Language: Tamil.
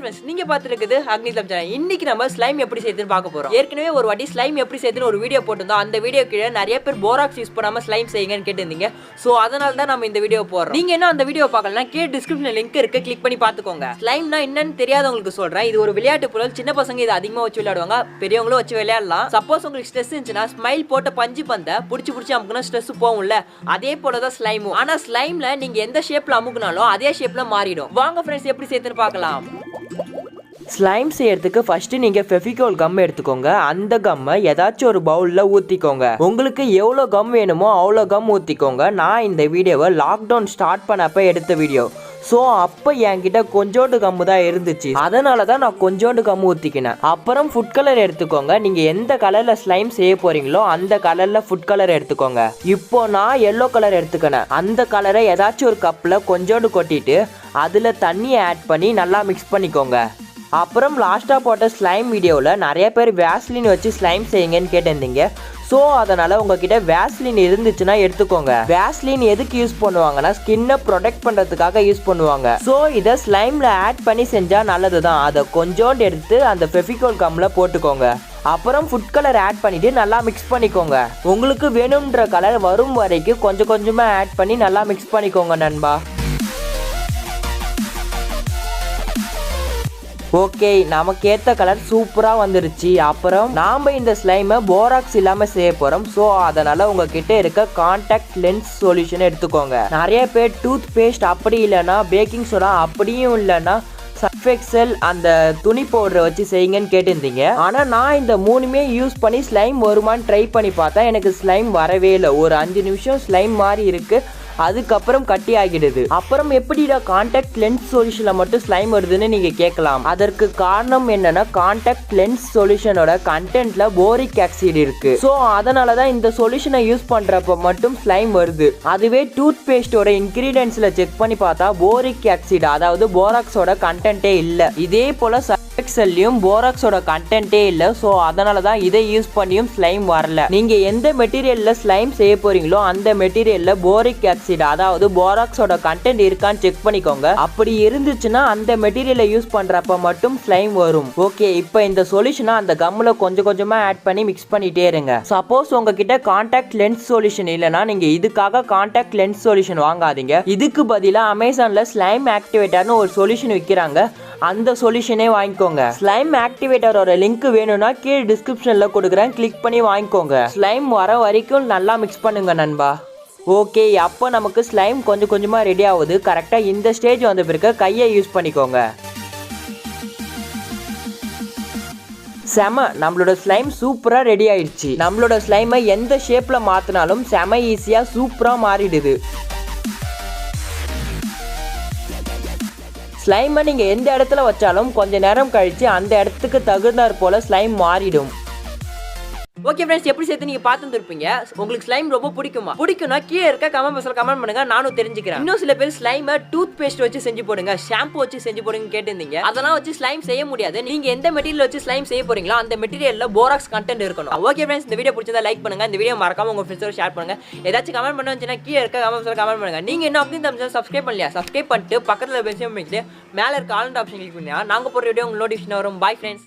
फ्रेंड्स நீங்க பாத்துக்கிட்டு அக்னி தமிழ் சேனல். இன்னைக்கு நம்ம ஸ்லைம் எப்படி செய்யறதுன்னு பார்க்க போறோம். ஏற்கனவே ஒரு வாட்டி ஸ்லைம் எப்படி செய்யறதுன்னு ஒரு வீடியோ போட்டுருந்தோம். அந்த வீடியோ கீழ நிறைய பேர் போராக்ஸ் யூஸ் பண்ணாம ஸ்லைம் செய்யுங்கன்னு கேட்டிருந்தீங்க. சோ அதனால தான் நம்ம இந்த வீடியோ போறோம். நீங்க என்ன அந்த வீடியோ பார்க்கலனா கீழ டிஸ்கிரிப்ஷன்ல லிங்க் இருக்கு, கிளிக் பண்ணி பாத்துக்கோங்க. ஸ்லைம்னா என்னன்னு தெரியாதவங்களுக்கு சொல்றேன். இது ஒரு விளையாட்டு பொருள். சின்ன பசங்க இத அதிகமா வச்சு விளையாடுவாங்க, பெரியவங்களும் வச்சு விளையாடலாம். சப்போஸ் உங்களுக்கு ஸ்ட்ரெஸ் இருந்துச்சுனா ஸ்மைல் போட்ட பஞ்சு பந்த புடிச்சு அமுக்குனா ஸ்ட்ரெஸ் போகும்ல, அதே போல தான் ஸ்லைமும். ஆனா ஸ்லைம்ல நீங்க எந்த ஷேப்ல அமுக்குனாலும் அதே ஷேப்ல மாறிடும். வாங்க फ्रेंड्स எப்படி செய்யறதுன்னு பார்க்கலாம். ஸ்லைம் செய்யறதுக்கு ஃபர்ஸ்ட் நீங்க ஃபெவிகால் கம் எடுத்துக்கோங்க. அந்த கம்மை ஏதாச்சும் ஒரு பவுல்ல ஊத்திக்கோங்க. உங்களுக்கு எவ்வளவு கம் வேணுமோ அவ்வளோ கம் ஊத்திக்கோங்க. நான் இந்த வீடியோவை லாக்டவுன் ஸ்டார்ட் பண்ணப்ப எடுத்த வீடியோ. ஸோ அப்போ என்கிட்ட கொஞ்சோண்டு கம்மு தான் இருந்துச்சு, அதனால தான் நான் கொஞ்சோண்டு கம்மு ஊற்றிக்கினேன். அப்புறம் ஃபுட் கலர் எடுத்துக்கோங்க. நீங்கள் எந்த கலரில் ஸ்லைம் செய்ய போகிறீங்களோ அந்த கலரில் ஃபுட் கலர் எடுத்துக்கோங்க. இப்போ நான் எல்லோ கலர் எடுத்துக்கினேன். அந்த கலரை ஏதாச்சும் ஒரு கப்பில் கொஞ்சோண்டு கொட்டிட்டு அதில் தண்ணியை ஆட் பண்ணி நல்லா மிக்ஸ் பண்ணிக்கோங்க. அப்புறம் லாஸ்ட்டாக போட்ட ஸ்லைம் வீடியோவில் நிறைய பேர் வேஸ்லின் வச்சு ஸ்லைம் செய்யுங்கன்னு கேட்டிருந்தீங்க. ஸோ அதனால் உங்ககிட்ட வேஸ்லின் இருந்துச்சுன்னா எடுத்துக்கோங்க. வேஸ்லின் எதுக்கு யூஸ் பண்ணுவாங்கன்னா ஸ்கின்னை ப்ரொடெக்ட் பண்ணுறதுக்காக யூஸ் பண்ணுவாங்க. ஸோ இதை ஸ்லைமில் ஆட் பண்ணி செஞ்சால் நல்லது தான். அதை கொஞ்சோண்டு எடுத்து அந்த ஃபெவிகால் கம்மில் போட்டுக்கோங்க. அப்புறம் ஃபுட் கலர் ஆட் பண்ணிவிட்டு நல்லா மிக்ஸ் பண்ணிக்கோங்க. உங்களுக்கு வேணுன்ற கலர் வரும் வரைக்கும் கொஞ்சம் கொஞ்சமாக ஆட் பண்ணி நல்லா மிக்ஸ் பண்ணிக்கோங்க நண்பா. ஓகே, நமக்கு ஏற்ற கலர் சூப்பராக வந்துருச்சு. அப்புறம் நாம் இந்த ஸ்லைமை போராக்ஸ் இல்லாமல் செய்ய போகிறோம். ஸோ அதனால் உங்ககிட்ட இருக்க கான்டாக்ட் லென்ஸ் சொல்யூஷன் எடுத்துக்கோங்க. நிறைய பேர் டூத் பேஸ்ட் அப்படி இல்லைன்னா பேக்கிங் சோடா அப்படியும் இல்லைன்னா சர்ஃப் எக்ஸல் அந்த துணி பவுடரை வச்சு செய்யுங்கன்னு கேட்டிருந்தீங்க. ஆனால் நான் இந்த மூணுமே யூஸ் பண்ணி ஸ்லைம் வருமானு ட்ரை பண்ணி பார்த்தா எனக்கு ஸ்லைம் வரவே இல்லை. ஒரு 5 நிமிஷம் ஸ்லைம் மாதிரி இருக்குது, அதுக்கப்புறம் கட்டி ஆகிடுது. அப்புறம் எப்படிடா கான்டாக்ட் லென்ஸ் சொல்யூஷன்ல மட்டும் ஸ்லைம் வருதுன்னு நீங்க கேட்கலாம். அதற்கு காரணம் என்னன்னா கான்டாக்ட் லென்ஸ் சொல்யூஷனோட கண்டென்ட்ல போரிக் ஆசிட் இருக்கு. ஸோ அதனால தான் இந்த சொல்யூஷனை யூஸ் பண்றப்ப மட்டும் ஸ்லைம் வருது. அதுவே டூத் பேஸ்டோட இன்கிரீடியன்ஸ்ல செக் பண்ணி பார்த்தா போரிக் ஆசிட் அதாவது போராக்ஸோட கண்டென்ட்டே இல்லை. இதே போல எக்ஸல்லையும் போராக்ஸோட கண்டென்ட்டே இல்லை. ஸோ அதனால தான் இதை யூஸ் பண்ணியும் ஸ்லைம் வரல. நீங்க எந்த மெட்டீரியல்ல ஸ்லைம் செய்ய போறீங்களோ அந்த மெட்டீரியல்ல போரிக் ஆசிட் அதாவது போராக்ஸோட கண்டென்ட் இருக்கான்னு செக் பண்ணிக்கோங்க. அப்படி இருந்துச்சுன்னா அந்த மெட்டீரியலை யூஸ் பண்றப்ப மட்டும் ஸ்லைம் வரும். ஓகே, இப்போ இந்த சொல்யூஷனை அந்த கம்மில் கொஞ்சம் கொஞ்சமா ஆட் பண்ணி மிக்ஸ் பண்ணிட்டே இருங்க. சப்போஸ் உங்ககிட்ட கான்டாக்ட் லென்ஸ் சொல்யூஷன் இல்லைன்னா நீங்க இதுக்காக கான்டாக்ட் லென்ஸ் சொல்யூஷன் வாங்காதீங்க. இதுக்கு பதிலாக அமேசான்ல ஸ்லைம் ஆக்டிவேட்டர்னு ஒரு சொல்யூஷன் விற்கிறாங்க, அந்த சொல்யூஷனே வாங்கிக்கோங்க. ஸ்லைம் ஆக்டிவேட்டரோட லிங்க் வேணும்னா கீழே டிஸ்கிரிப்ஷன்ல கொடுக்குறேன், கிளிக் பண்ணி வாங்கிக்கோங்க. ஸ்லைம் வர வரைக்கும் நல்லா மிக்ஸ் பண்ணுங்க நண்பா. ஓகே, அப்போ நமக்கு ஸ்லைம் கொஞ்சம் கொஞ்சமாக ரெடி ஆகுது. கரெக்டாக இந்த ஸ்டேஜ் வந்த பிறகு கையை யூஸ் பண்ணிக்கோங்க. செம, நம்மளோட ஸ்லைம் சூப்பராக ரெடி ஆயிடுச்சு. நம்மளோட ஸ்லைமை எந்த ஷேப்பில் மாற்றினாலும் செம ஈஸியாக சூப்பராக மாறிடுது. ஸ்லைமை நீங்கள் எந்த இடத்துல வச்சாலும் கொஞ்ச நேரம் கழித்து அந்த இடத்துக்கு தகுந்தாற் போல் ஸ்லைம் மாறிடும். ஓகே ஃப்ரெண்ட்ஸ், எப்படி சேர்த்து நீங்க பார்த்துருப்பீங்க. உங்களுக்கு ஸ்லைம் ரொம்ப பிடிக்கும்னா கீழே இருக்க கமெண்ட் பாக்ஸ்ல கமெண்ட் பண்ணுங்க, நானும் தெரிஞ்சுக்கிறேன். இன்னும் சில பேர் ஸ்லைமை டூத் பேஸ்ட் வச்சு செஞ்சு போடுங்க, ஷாம்பு வச்சு செஞ்சு போடுங்க கேட்டிருந்தீங்க. அதெல்லாம் வச்சு ஸ்லைம் செய்ய முடியாது. நீங்க எந்த மெட்டீரியல் வச்சு ஸ்லைம் செய்ய போறீங்களோ அந்த மெட்டீரியல்ல போராக்ஸ் கண்டென்ட் இருக்கணும். ஓகே ஃப்ரெண்ட்ஸ், இந்த வீடியோ பிடிச்சதா லைக் பண்ணுங்க, இந்த வீடியோ மறக்காம உங்க ஃப்ரெண்ட்ஸோட ஷேர் பண்ணுங்க. ஏதாச்சும் கமெண்ட் பண்ண வந்துச்சுன்னா கீழே இருக்க கமெண்ட் பாக்ஸ்ல கமெண்ட் பண்ணுங்க. நீங்க என்ன அக்னி தமிழ் சேனல் சப்ஸ்கிரைப் பண்ணலையா? சப்ஸ்கிரைப் பண்ணிட்டு பக்கத்துல பெல் சிம்பல் அமைக்கிட்டு மேல இருக்க ஆல் ஆப்ஷன் கிளிக் பண்ணியா நாங்க போற வீடியோ உங்களுக்கு நோட்டிஃபிகேஷன் வரும். Bye friends.